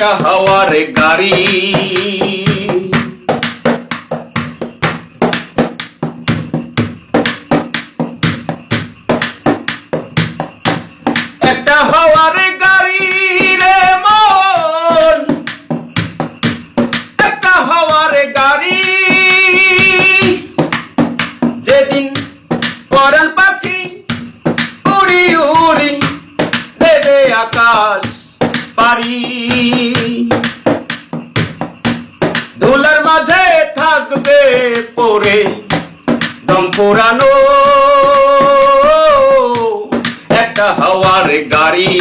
একটা হাওয়ার গাড়ি, একটা হাওয়ার গাড়ি রে মন, একটা হাওয়ার গাড়ি। যেদিন পরাণ পাখি উড়ি উড়ি দেবে আকাশ পারি, ধুলার মাঝে থাকবে পড়ে দম পুরানো একটা হাওয়ার গাড়ি।